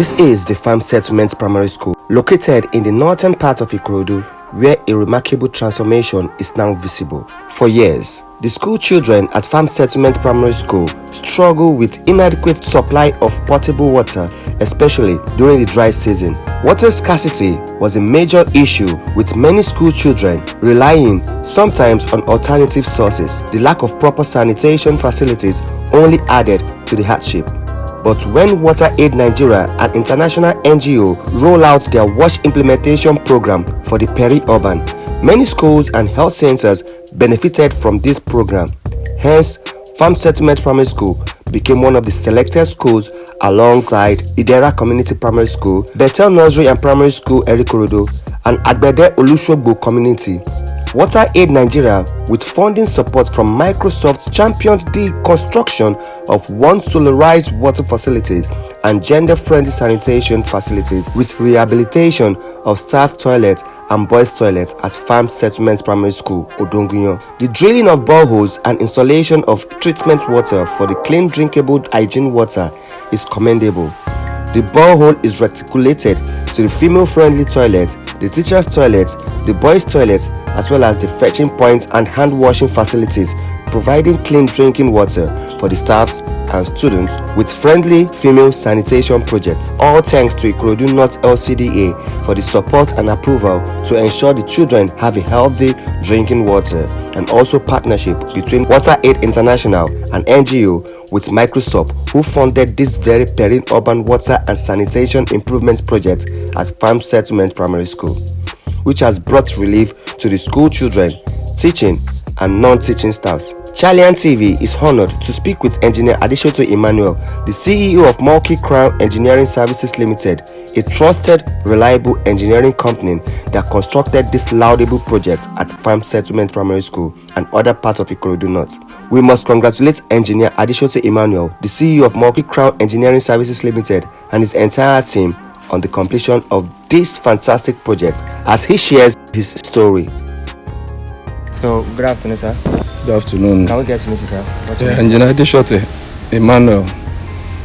This is the Farm Settlement Primary School, located in the northern part of Ikorodu, where a remarkable transformation is now visible. For years, the school children at Farm Settlement Primary School struggle with inadequate supply of potable water, especially during the dry season. Water scarcity was a major issue, with many school children relying sometimes on alternative sources. The lack of proper sanitation facilities only added to the hardship. But when WaterAid Nigeria, an international NGO, roll out their WASH implementation program for the peri-urban, many schools and health centers benefited from this program. Hence, Farm Settlement Primary School became one of the selected schools alongside Idera Community Primary School, Bethel Nursery and Primary School Ikorodu, and Agbede Olushogbo Community. WaterAid Nigeria, with funding support from Microsoft, championed the construction of 1 solarized water facilities and gender-friendly sanitation facilities with rehabilitation of staff toilets and boys' toilets at Farm Settlement Primary School, Odongunyo. The drilling of boreholes and installation of treatment water for the clean drinkable hygiene water is commendable. The borehole is reticulated to the female-friendly toilet, the teacher's toilet, the boys' toilet, as well as the fetching point and hand washing facilities, providing clean drinking water for the staffs and students with friendly female sanitation projects. All thanks to Ikorodu North LCDA for the support and approval to ensure the children have a healthy drinking water, and also partnership between WaterAid International and NGO with Microsoft, who funded this very peri-urban water and sanitation improvement project at Farm Settlement Primary School, which has brought relief to the school children, teaching and non-teaching staffs. Chalian TV is honored to speak with Engineer Adishoto Emmanuel, the CEO of Multi-Crown Engineering Services Limited, a trusted, reliable engineering company that constructed this laudable project at Farm Settlement Primary School and other parts of Ikorodu North. We must congratulate Engineer Adishoto Emmanuel, the CEO of Multi-Crown Engineering Services Limited, and his entire team on the completion of this fantastic project, as he shares his story. So, good afternoon, sir. Good afternoon. Can we get to meet you, sir? Engineer Adishoto Emmanuel,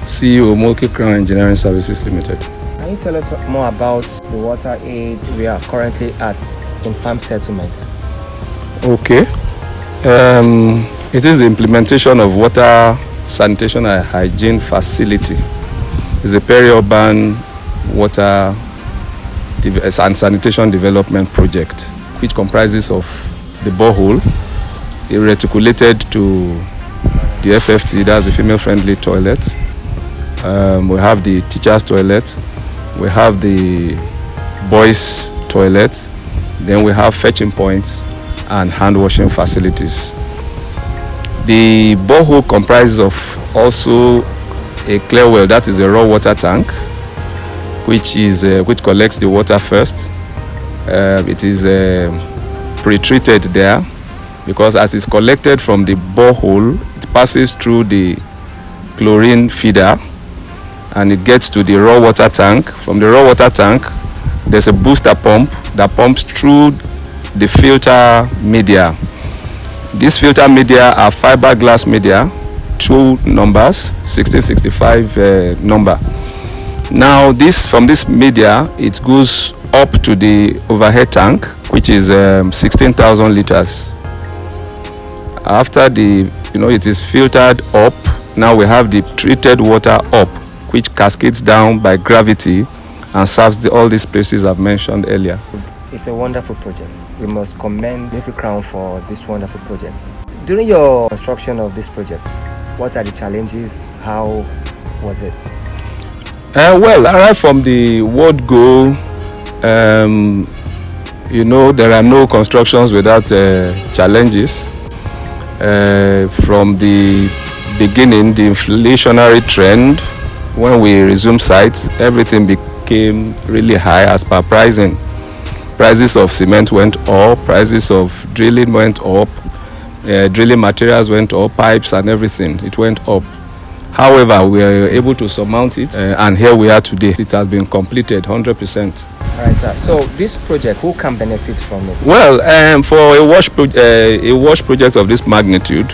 CEO Multi-Crown Engineering Services Limited. Can you tell us more about the WaterAid we are currently at in Farm Settlement? Okay. It is the implementation of water sanitation and hygiene facility. It's a peri-urban water and sanitation development project, which comprises of the borehole, reticulated to the FFT, that's the female-friendly toilet. We have the teacher's toilet, we have the boys' toilet, then we have fetching points and hand-washing facilities. The borehole comprises of also a clear well, that is a raw water tank, which collects the water first. It is pre-treated there, because as it's collected from the borehole, it passes through the chlorine feeder and it gets to the raw water tank. From the raw water tank, there's a booster pump that pumps through the filter media. These filter media are fiberglass media, 2 numbers, 1665 number. Now from this media, it goes up to the overhead tank, which is 16,000 liters. After it is filtered up, now we have the treated water up, which cascades down by gravity and serves all these places I've mentioned earlier. It's a wonderful project. We must commend Multi-Crown for this wonderful project. During your construction of this project, what are the challenges? How was it? Well, right from the word go, there are no constructions without challenges. From the beginning, the inflationary trend, when we resumed sites, everything became really high as per pricing. Prices of cement went up, prices of drilling went up, drilling materials went up, pipes and everything, it went up. However, we are able to surmount it, and here we are today. It has been completed 100%. All right, sir. So this project, who can benefit from it? Well, for a WASH project of this magnitude,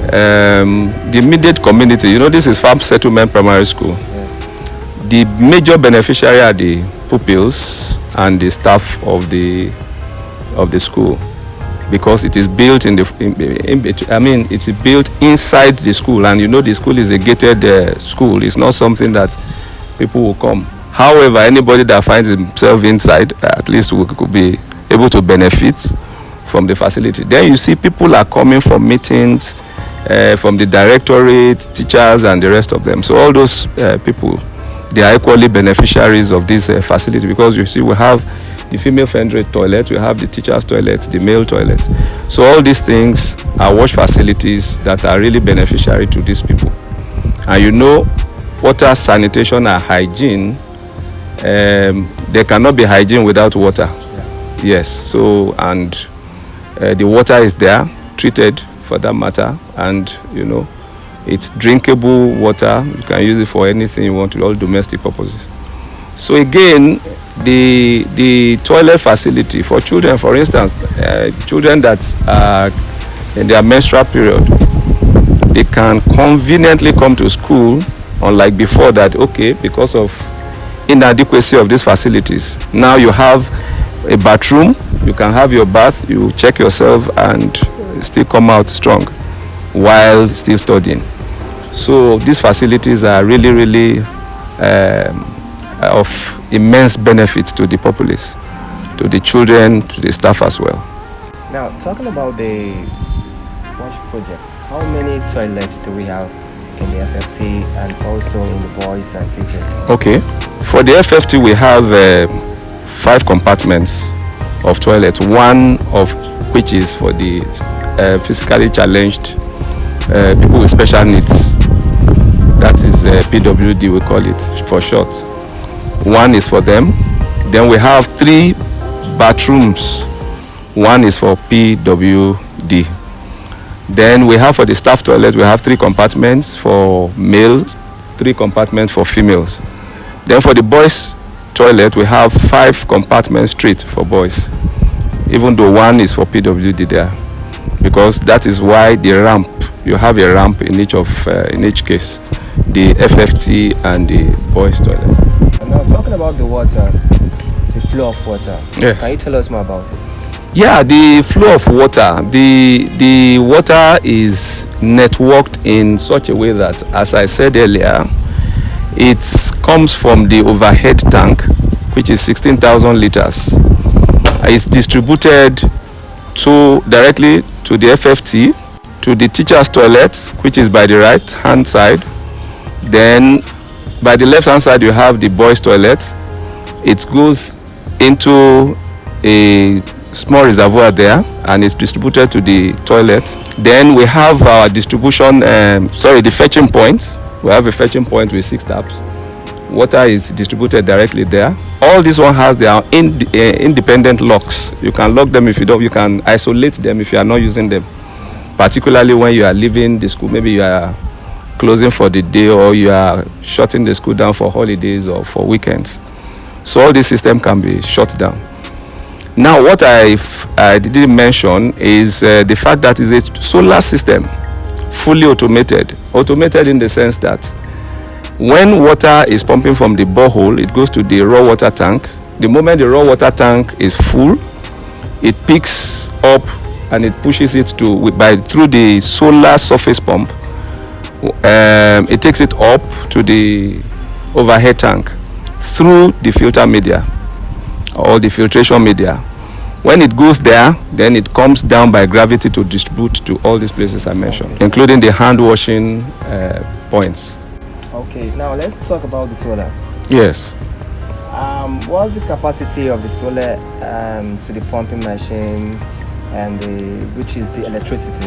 the immediate community, this is Farm Settlement Primary School. Yes. The major beneficiary are the pupils and the staff of the school, because it is built it's built inside the school, and the school is a gated school. It's not something that people will come. However, anybody that finds himself inside, at least could be able to benefit from the facility. Then you see people are coming for meetings from the directorate, teachers, and the rest of them. So all those people, they are equally beneficiaries of this facility, because you see we have the female fendered toilet, we have the teacher's toilet, the male toilet. So all these things are wash facilities that are really beneficiary to these people. And water, sanitation, and hygiene, there cannot be hygiene without water. Yeah. Yes, so and the water is there, treated for that matter, and it's drinkable water. You can use it for anything you want, to all domestic purposes. So again, the toilet facility for children, for instance, children that are in their menstrual period, they can conveniently come to school, unlike before that, because of inadequacy of these facilities. Now you have a bathroom, you can have your bath, you check yourself and still come out strong while still studying. So these facilities are really, really of immense benefits to the populace, to the children, to the staff as well. Now, talking about the wash project, how many toilets do we have in the FFT and also in the boys and teachers? Okay, for the FFT we have 5 compartments of toilets, one of which is for the physically challenged people with special needs. That is PWD, we call it for short. One is for them. Then we have 3 bathrooms. One is for PWD. Then we have for the staff toilet, we have 3 compartments for males, 3 compartments for females. Then for the boys toilet, we have 5 compartments straight for boys, even though one is for PWD there, because that is why the ramp, you have a ramp in each case, the FFT and the boys toilet. And now talking about the water, the flow of water. Yes. Can you tell us more about it? Yeah, the flow of water. The water is networked in such a way that, as I said earlier, it comes from the overhead tank, which is 16,000 liters. It's distributed directly to the FFT, to the teacher's toilet, which is by the right hand side. Then by the left hand side you have the boys toilet. It goes into a small reservoir there and it's distributed to the toilet. Then we have our the fetching points. We have a fetching point with 6 taps. Water is distributed directly there. All this one has their independent locks. You can lock them if you don't. You can isolate them if you are not using them. Particularly when you are leaving the school, maybe you are closing for the day or you are shutting the school down for holidays or for weekends. So all this system can be shut down. Now what I didn't mention is the fact that it's a solar system, fully automated. Automated in the sense that when water is pumping from the borehole, it goes to the raw water tank. The moment the raw water tank is full, it picks up and it pushes it through the solar surface pump. It takes it up to the overhead tank through the filter media or the filtration media. When it goes there, then it comes down by gravity to distribute to all these places I mentioned, including the hand washing points. Okay, now let's talk about the solar. Yes. What's the capacity of the solar to the pumping machine and which is the electricity?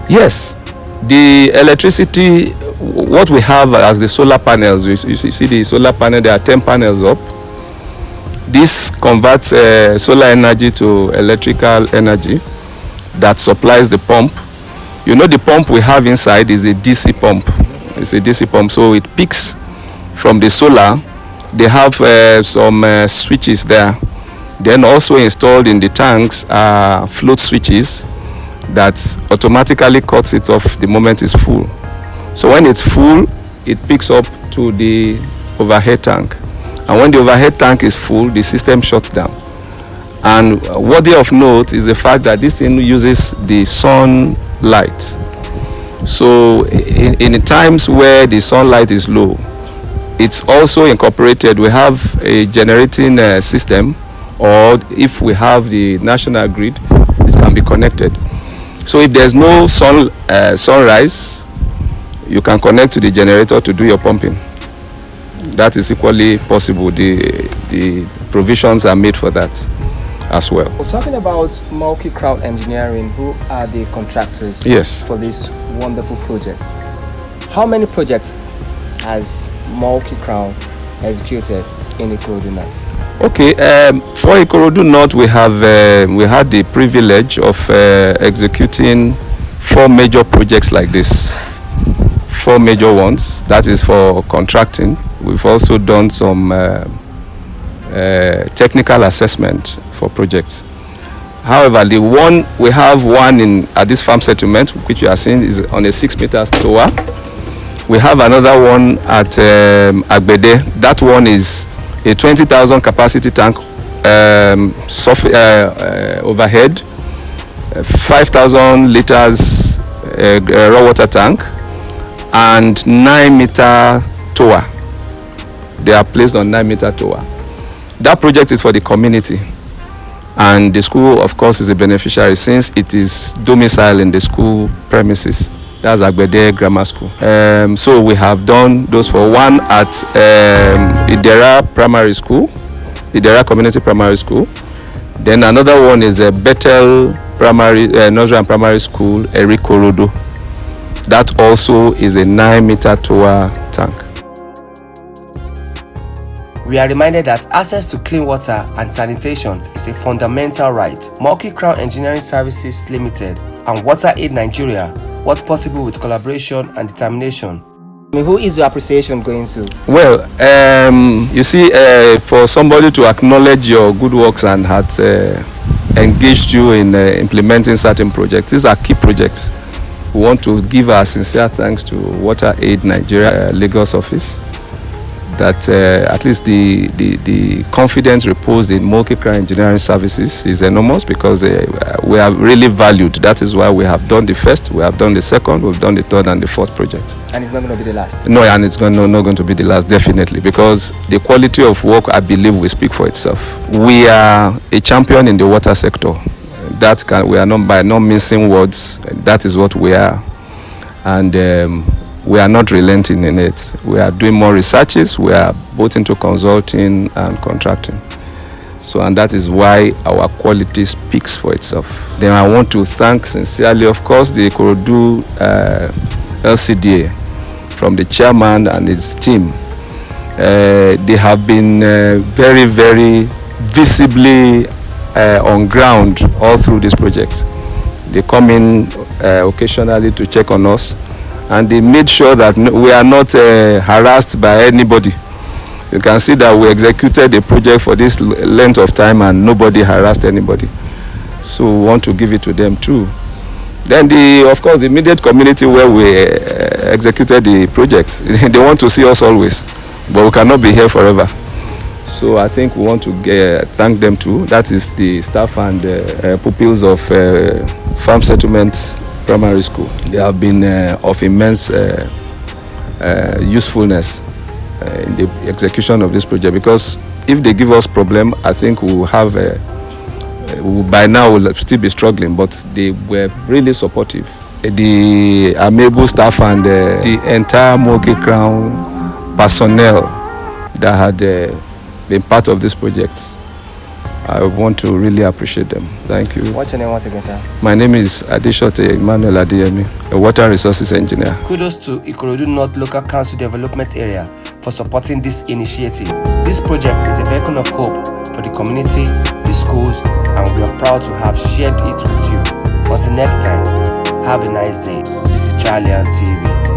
Yes, the electricity, what we have as the solar panels, you see the solar panel, there are 10 panels up. This converts solar energy to electrical energy that supplies the pump. The pump we have inside is a DC pump. It's a DC pump, so it picks from the solar. They have some switches there. Then also installed in the tanks are float switches that automatically cuts it off the moment it's full. So when it's full, it picks up to the overhead tank. And when the overhead tank is full, the system shuts down. And worthy of note is the fact that this thing uses the sunlight. So in times where the sunlight is low, it's also incorporated. We have a generating system, or if we have the national grid, it can be connected. So if there's no sunrise, you can connect to the generator to do your pumping. That is equally possible. The provisions are made for that as well. We're talking about multi-crown engineering. Who are the contractors for this wonderful project? How many projects has multi-crown executed in Ikorodu North? Okay, for Ikorodu North, we had the privilege of executing 4 major projects like this. 4 major ones. That is for contracting. We've also done some technical assessment for projects. However, we have one at this farm settlement, which you are seeing is on a 6 meters tower. We have another one at Agbede. That one is a 20,000 capacity tank, overhead, 5,000 liters raw water tank, and 9-meter tower. They are placed on 9-meter tower. That project is for the community, and the school, of course, is a beneficiary since it is domiciled in the school premises. That's Agbede Grammar School. So we have done those for one at Idera Primary School, Idera Community Primary School. Then another one is Bethel Primary Nursery and Primary School, Ikorodu. That also is a 9-meter tower tank. We are reminded that access to clean water and sanitation is a fundamental right. Multi-Crown Engineering Services Limited and Water Aid Nigeria, what possible with collaboration and determination. I mean, who is your appreciation going to? Well, you see, for somebody to acknowledge your good works and has engaged you in implementing certain projects, these are key projects. We want to give our sincere thanks to Water Aid Nigeria Lagos office, that at least the confidence reposed in multi-crown engineering services is enormous, because we are really valued. That is why we have done the first, we have done the second, we've done the third and the fourth project. And it's not going to be the last? No, and it's not going to be the last, definitely, because the quality of work, I believe, will speak for itself. We are a champion in the water sector. We are not, by no mincing words, that is what we are. And we are not relenting in it. We are doing more researches. We are both into consulting and contracting. So, and that is why our quality speaks for itself. Then I want to thank sincerely, of course, the Ikorodu LCDA, from the chairman and his team. They have been very, very visibly on ground all through this project. They come in occasionally to check on us, and they made sure that we are not harassed by anybody. You can see that we executed the project for this length of time and nobody harassed anybody. So we want to give it to them too. Then of course, the immediate community where we executed the project, they want to see us always, but we cannot be here forever. So I think we want to thank them too. That is the staff and pupils of Farm Settlement Primary School. They have been of immense usefulness in the execution of this project, because if they give us problem, I think we will have by now we'll still be struggling, but they were really supportive. The amiable staff and the entire multi-crown personnel that had been part of this project, I want to really appreciate them. Thank you. What's your name once again, sir? My name is Adeshote Emmanuel Adeyemi, a water resources engineer. Kudos to Ikorodu North Local Council Development Area for supporting this initiative. This project is a beacon of hope for the community, the schools, and we are proud to have shared it with you. Until next time, have a nice day. This is Charlie and TV.